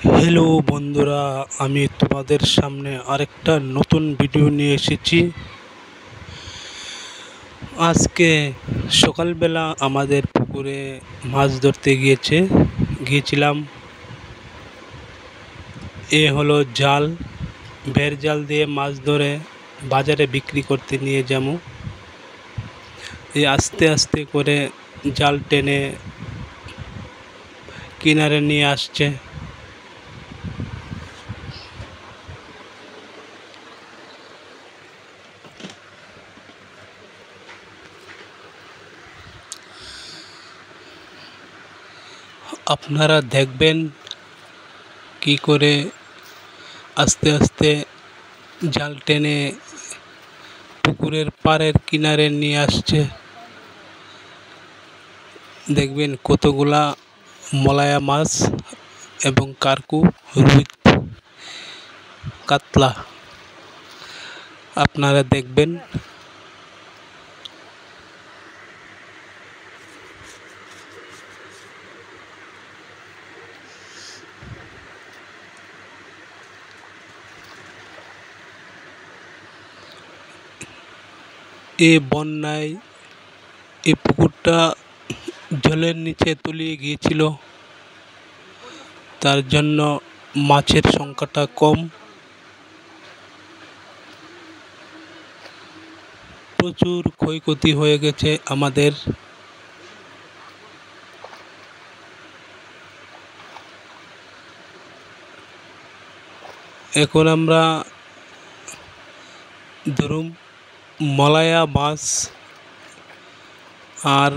Hello বন্ধুরা, আমি তোমাদের সামনে আরেকটা নতুন ভিডিও নিয়ে এসেছি। আজকে সকালবেলা আমাদের পুকুরে মাছ ধরতে গিয়েছিলাম। এ হলো জাল, বের জাল দিয়ে মাছ ধরে বাজারে বিক্রি করতে নিয়ে যাবো। এই আস্তে আস্তে করে জাল টেনে কিনারে নিয়ে আসছে। আপনারা দেখবেন কি করে আস্তে আস্তে জাল টেনে পুকুরের পাড়ের কিনারে নিয়ে আসছে। দেখবেন কতগুলা মলায়া মাছ এবং কারকু, রুই, কাতলা আপনারা দেখবেন। এই বন্যায় এই পুকুরটা জলের নিচে তলিয়ে গিয়েছিল, তার জন্য মাছের সংখ্যাটা কম। প্রচুর ক্ষয়ক্ষতি হয়ে গেছে আমাদের। এখন আমরা ধরুন মলায়া মাছ আর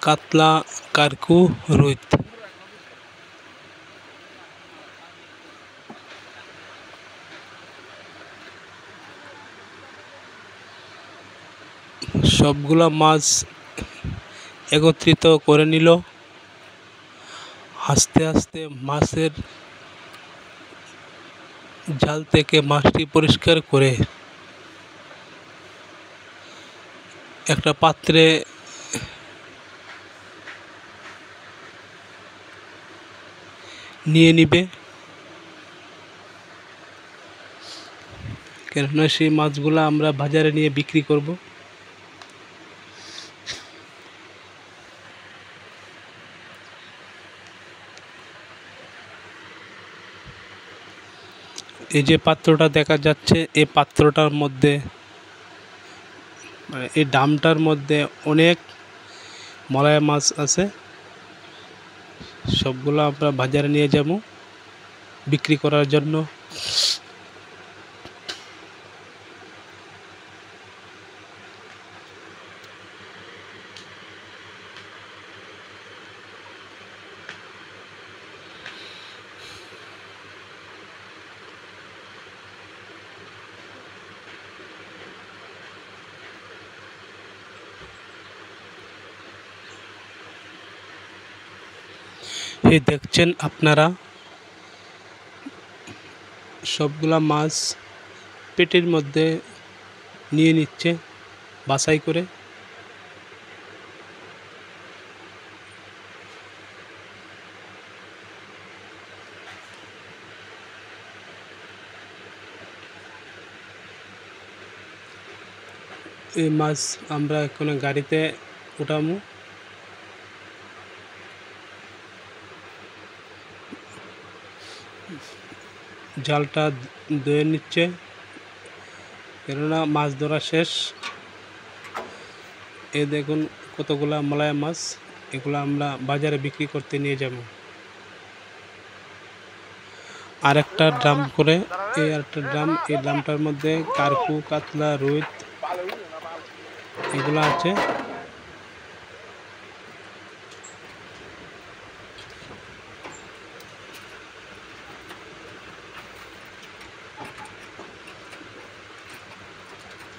কাতলা, কারকু, রুই সবগুলা মাছ একত্রিত করে নিল। আস্তে আস্তে মাছের জাল থেকে মাছটি পরিষ্কার করে একটা পাত্রে নিয়ে নিবে, কেননা সেই মাছগুলো আমরা বাজারে নিয়ে বিক্রি করব। এই যে পাত্রটা দেখা যাচ্ছে, এই পাত্রটার মধ্যে এই ডামটার মধ্যে অনেক মলায়া মাছ আছে। সবগুলো আমরা বাজারে নিয়ে যাব বিক্রি করার জন্য। এই দেখছেন আপনারা সবগুলা মাছ পেটের মধ্যে নিয়ে নিচ্ছে বাছাই করে। এই মাছ আমরা এখন গাড়িতে উঠামু। জালটা ধুয়ে নিচ্ছে, কেননা মাছ ধরা শেষ। এ দেখুন কতগুলা মলায়া মাছ, এগুলো আমরা বাজারে বিক্রি করতে নিয়ে যাব। আর একটা ড্রাম করে, এই আরেকটা ড্রাম, এই ড্রামটার মধ্যে কারকু, কাতলা, রুই এগুলো আছে।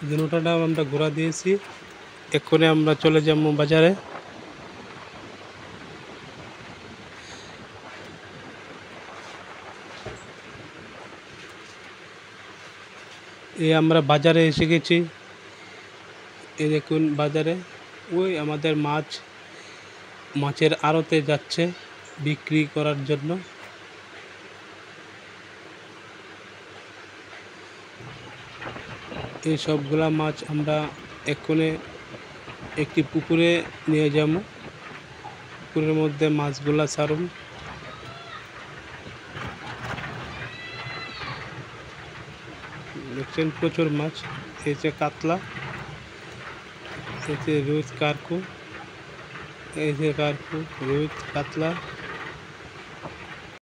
দুটোটা আমরা ঘোরা দিয়েছি, এক্ষুনি আমরা চলে যাব বাজারে। এই আমরা বাজারে এসে গেছি। এই দেখুন বাজারে ওই আমাদের মাছের আড়তে যাচ্ছে বিক্রি করার জন্য। এই সবগুলা মাছ আমরা এক্ষণে একটি পুকুরে নিয়ে যাবো। পুকুরের মধ্যে মাছগুলা ছাড়ুম। দেখছেন প্রচুর মাছ। এই যে কাতলা, এই যে রুই কার্পু, এই যে কার্পু, রুই, কাতলা।